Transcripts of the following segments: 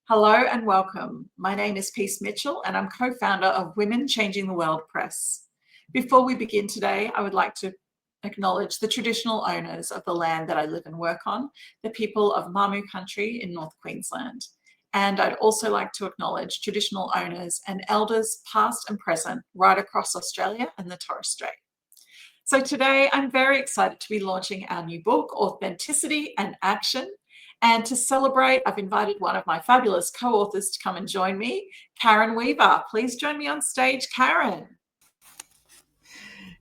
Hello and welcome. My name is Peace Mitchell and I'm co-founder of Women Changing the World Press. Before we begin today, I would like to acknowledge the traditional owners of the land that I live and work on, the people of Mamu country in North Queensland. And I'd also like to acknowledge traditional owners and elders past and present right across Australia and the Torres Strait. So today I'm very excited to be launching our new book, Authenticity and Action. And to celebrate, I've invited one of my fabulous co-authors to come and join me, Karen Weaver. Please join me on stage, Karen.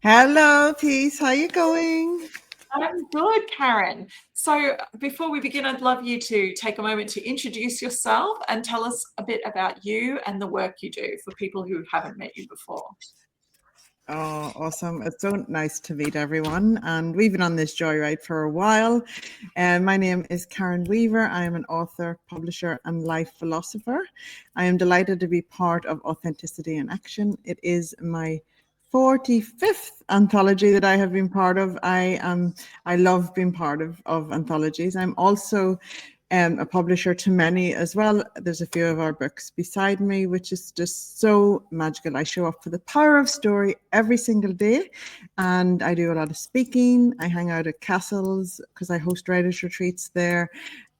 Hello, Peace. How you going? I'm good, Karen. So before we begin, I'd love you to take a moment to introduce yourself and tell us a bit about you and the work you do for people who haven't met you before. Oh, awesome. It's so nice to meet everyone. And we've been on this joyride for a while. My name is Karen Weaver. I am an author, publisher, and life philosopher. I am delighted to be part of Authenticity and Action. It is my 45th anthology that I have been part of. I love being part of anthologies. I'm also a publisher to many as well. There's a few of our books beside me, which is just so magical. I show up for the power of story every single day, and I do a lot of speaking. I hang out at castles because I host writers' retreats there.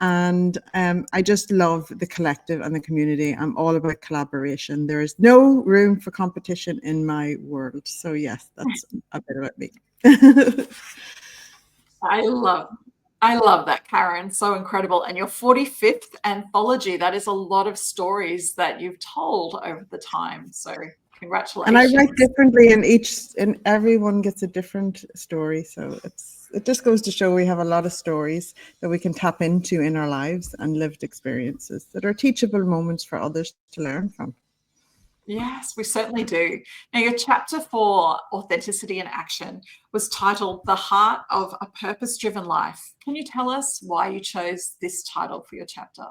And I just love the collective and the community. I'm all about collaboration. There is no room for competition in my world. So yes, that's a bit about me. I love that, Karen. So incredible. And your 45th anthology, that is a lot of stories that you've told over the time. So congratulations. And I write differently and everyone gets a different story. So it just goes to show we have a lot of stories that we can tap into in our lives and lived experiences that are teachable moments for others to learn from. Yes, we certainly do. Now, your chapter for Authenticity and Action was titled The Heart of a Purpose-Driven Life. Can you tell us why you chose this title for your chapter?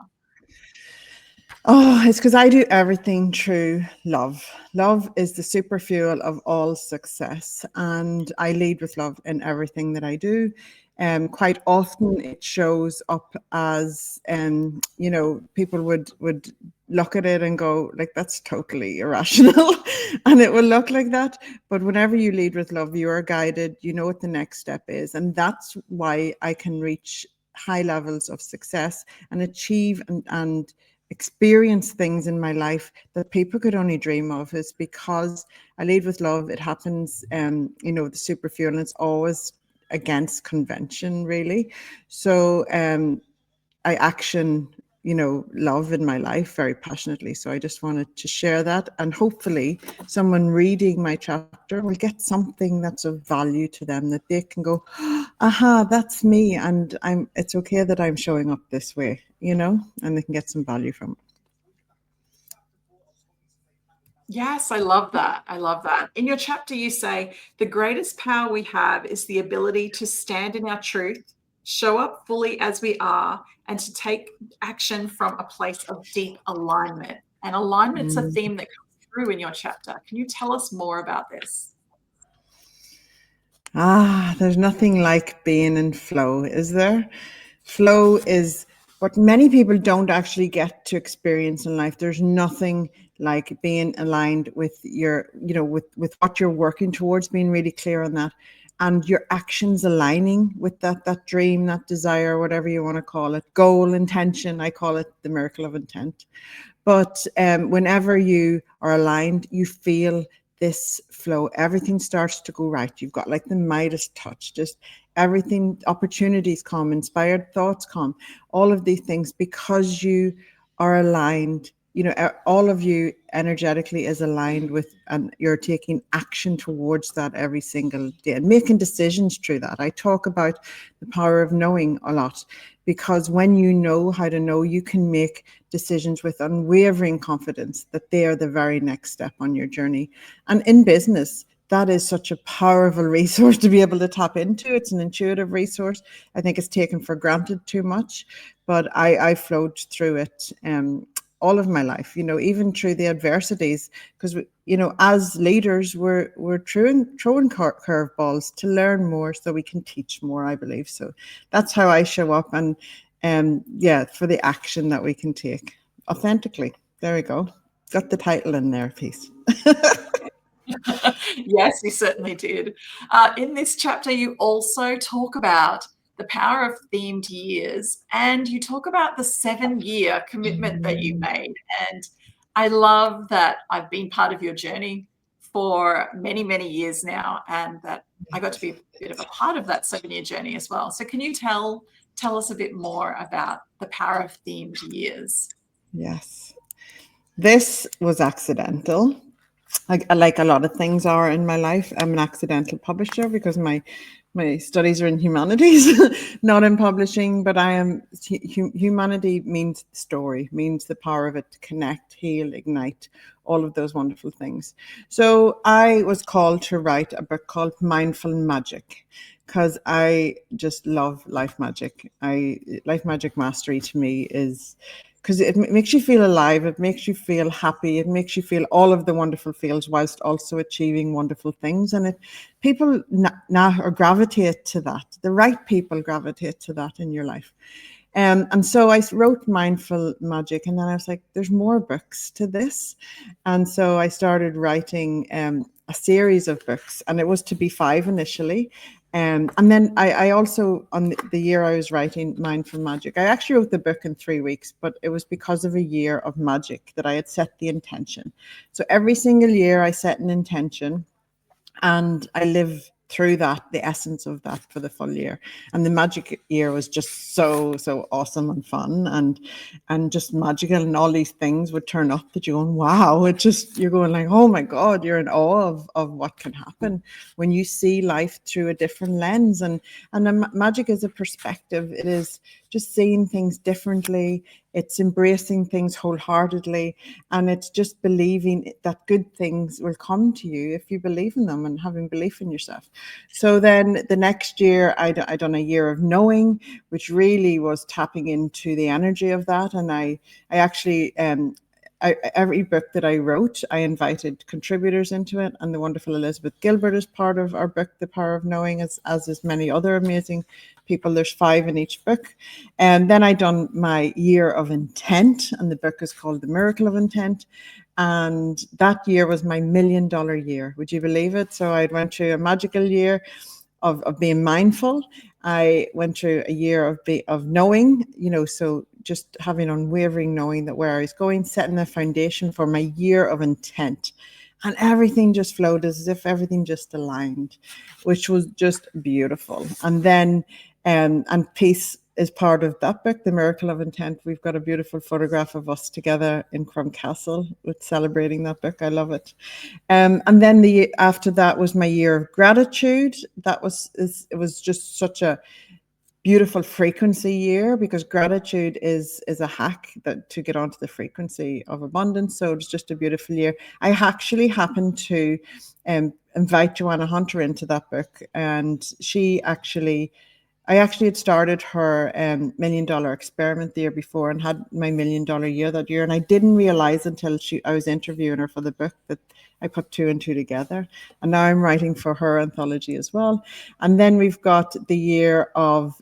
Oh, it's because I do everything through love. Love is the super fuel of all success, and I lead with love in everything that I do. Quite often it shows up as, people would look at it and go like, that's totally irrational, and it will look like that. But whenever you lead with love, you are guided. You know what the next step is, and that's why I can reach high levels of success and achieve and experience things in my life that people could only dream of, is because I lead with love. It happens, the super fuel, and it's always against convention, really. So I action, love in my life very passionately. So I just wanted to share that. And hopefully someone reading my chapter will get something that's of value to them, that they can go, aha, that's me. And it's okay that I'm showing up this way, and they can get some value from it. Yes, I love that. I love that. In your chapter, you say, the greatest power we have is the ability to stand in our truth, show up fully as we are, and to take action from a place of deep alignment. And alignment's a theme that comes through in your chapter. Can you tell us more about this? There's nothing like being in flow, is there? Flow is what many people don't actually get to experience in life. There's nothing like being aligned with your, with what you're working towards, being really clear on that, and your actions aligning with that dream, that desire, whatever you want to call it, goal, intention. I call it the miracle of intent. But whenever you are aligned, you feel this flow. Everything starts to go right. You've got like the Midas touch, just everything, opportunities come, inspired thoughts come, all of these things, because you are aligned. All of you energetically is aligned with, and you're taking action towards that every single day and making decisions through that. I talk about the power of knowing a lot, because when you know how to know, you can make decisions with unwavering confidence that they are the very next step on your journey. And in business, that is such a powerful resource to be able to tap into. It's an intuitive resource. I think it's taken for granted too much, but I flowed through it all of my life, even through the adversities, because as leaders, we're throwing curveballs to learn more so we can teach more, I believe. So that's how I show up, and for the action that we can take. authentically. There we go. Got the title in there, Peace. Yes, you certainly did. In this chapter, you also talk about the power of themed years, and you talk about the 7-year commitment that you made. And I love that I've been part of your journey for many, many years now, and that I got to be a bit of a part of that 7-year journey as well. So can you tell us a bit more about the power of themed years? Yes. This was accidental. Like a lot of things are in my life, I'm an accidental publisher because my studies are in humanities, not in publishing. But I am humanity means story, means the power of it to connect, heal, ignite, all of those wonderful things. So I was called to write a book called Mindful Magic because I just love life magic. Life magic mastery to me is because it makes you feel alive, it makes you feel happy, it makes you feel all of the wonderful feels whilst also achieving wonderful things. And people now gravitate to that. The right people gravitate to that in your life. And so I wrote Mindful Magic, and then I was like, there's more books to this. And so I started writing a series of books, and it was to be 5 initially. And then I also, on the year I was writing Mindful Magic, I actually wrote the book in 3 weeks, but it was because of a year of magic that I had set the intention. So every single year I set an intention, and I live through that, the essence of that for the full year. And the magic year was just so awesome and fun and just magical, and all these things would turn up that you're going, wow. You're going like, oh my God, you're in awe of what can happen when you see life through a different lens. And magic is a perspective. It is just seeing things differently. It's embracing things wholeheartedly, and it's just believing that good things will come to you if you believe in them and having belief in yourself. So then the next year, I done a year of knowing, which really was tapping into the energy of that. And I actually every book that I wrote, I invited contributors into it, and the wonderful Elizabeth Gilbert is part of our book, The Power of Knowing, as is many other amazing people. There's 5 in each book. And then I done my year of intent, and the book is called The Miracle of Intent. And that year was my $1 million year. Would you believe it? So I went through a magical year of being mindful. I went through a year of knowing, so just having unwavering knowing that where I was going, setting the foundation for my year of intent. And everything just flowed as if everything just aligned, which was just beautiful. And then, and peace is part of that book, The Miracle of Intent. We've got a beautiful photograph of us together in Crum Castle with celebrating that book. I love it. And then after that was my year of gratitude. It was just such a beautiful frequency year, because gratitude is a hack to get onto the frequency of abundance. So it's just a beautiful year. I actually happened to invite Joanna Hunter into that book, and I actually had started her $1 million experiment the year before and had my $1 million year that year. And I didn't realize until I was interviewing her for the book that I put 2 and 2 together. And now I'm writing for her anthology as well. And then we've got the year of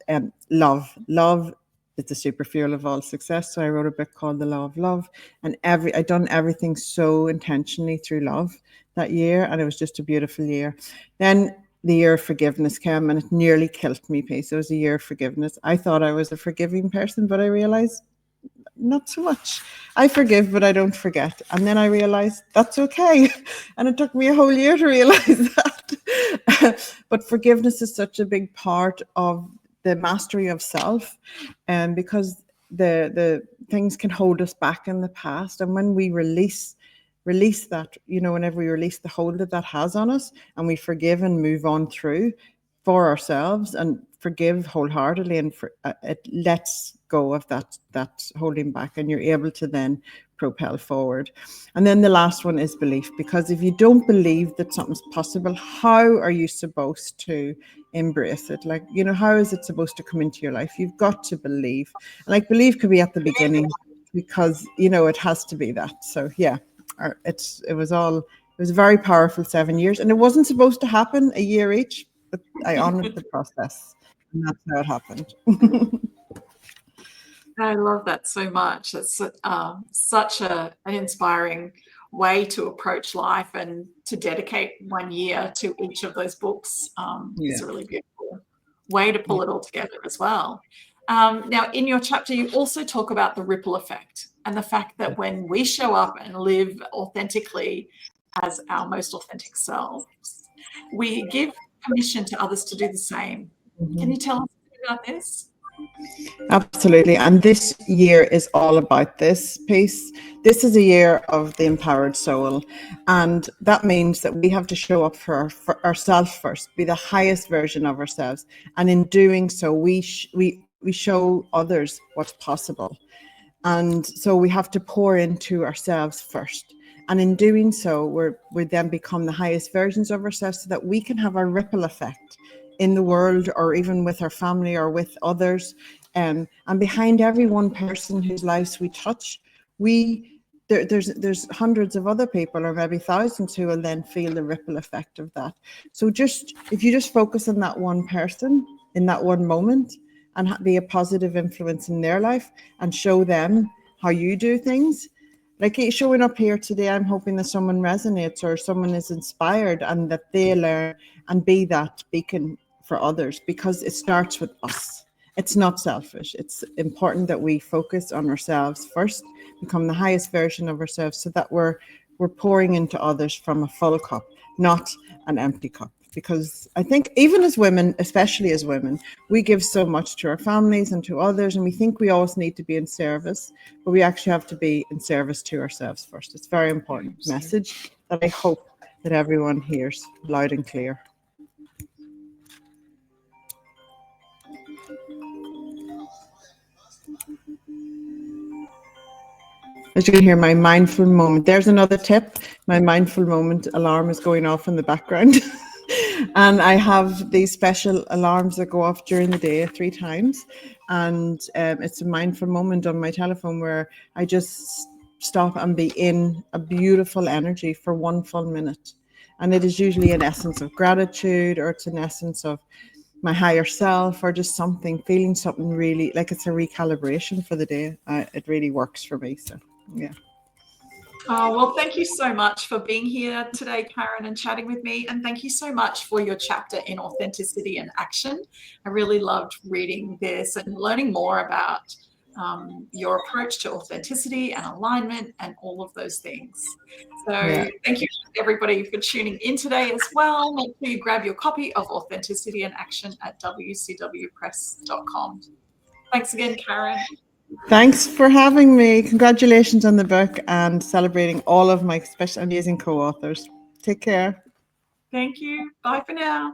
love. Love is the super fuel of all success. So I wrote a book called The Law of Love. And I done everything so intentionally through love that year. And it was just a beautiful year. Then the year of forgiveness came, and it nearly killed me, Peace. It was a year of forgiveness. I thought I was a forgiving person, but I realized not so much. I forgive, but I don't forget. And then I realized that's okay. And it took me a whole year to realize that. But forgiveness is such a big part of the mastery of self, and because the things can hold us back in the past. And when we release that, whenever we release the hold that has on us, and we forgive and move on through for ourselves and forgive wholeheartedly, and it lets go of that holding back, and you're able to then propel forward. And then the last one is belief, because if you don't believe that something's possible, how are you supposed to embrace it? Like, how is it supposed to come into your life? You've got to believe. And like, belief could be at the beginning, because it has to be that. So yeah. It was a very powerful 7 years, and it wasn't supposed to happen a year each, but I honored the process, and that's how it happened. I love that so much. It's such an inspiring way to approach life and to dedicate 1 year to each of those books. It's Yeah. a really beautiful way to Yeah. pull it all together as well. Now, in your chapter, you also talk about the ripple effect and the fact that when we show up and live authentically as our most authentic selves, we give permission to others to do the same. Can you tell us a bit about this? Absolutely. And this year is all about this piece. This is a year of the empowered soul. And that means that we have to show up for ourselves first, be the highest version of ourselves. And in doing so, we show others what's possible. And so we have to pour into ourselves first. And in doing so, we then become the highest versions of ourselves so that we can have a ripple effect in the world, or even with our family or with others. And behind every one person whose lives we touch, there's hundreds of other people, or maybe thousands, who will then feel the ripple effect of that. So if you just focus on that one person in that one moment, and be a positive influence in their life, and show them how you do things. Like showing up here today, I'm hoping that someone resonates or someone is inspired, and that they learn and be that beacon for others, because it starts with us. It's not selfish. It's important that we focus on ourselves first, become the highest version of ourselves, so that we're pouring into others from a full cup, not an empty cup. Because I think even as women, especially as women, we give so much to our families and to others, and we think we always need to be in service, but we actually have to be in service to ourselves first. It's a very important message that I hope that everyone hears loud and clear. As you can hear, my mindful moment. There's another tip. My mindful moment alarm is going off in the background. And I have these special alarms that go off during the day 3 times. And it's a mindful moment on my telephone where I just stop and be in a beautiful energy for 1 full minute. And it is usually an essence of gratitude, or it's an essence of my higher self, or just feeling something really like it's a recalibration for the day. It really works for me. So, yeah. Oh, well, thank you so much for being here today, Karen, and chatting with me. And thank you so much for your chapter in Authenticity and Action. I really loved reading this and learning more about your approach to authenticity and alignment and all of those things. So Thank you, everybody, for tuning in today as well. Make sure you grab your copy of Authenticity and Action at wcwpress.com. Thanks again, Karen. Thanks for having me. Congratulations on the book, and celebrating all of my special amazing co-authors. Take care. Thank you. Bye for now.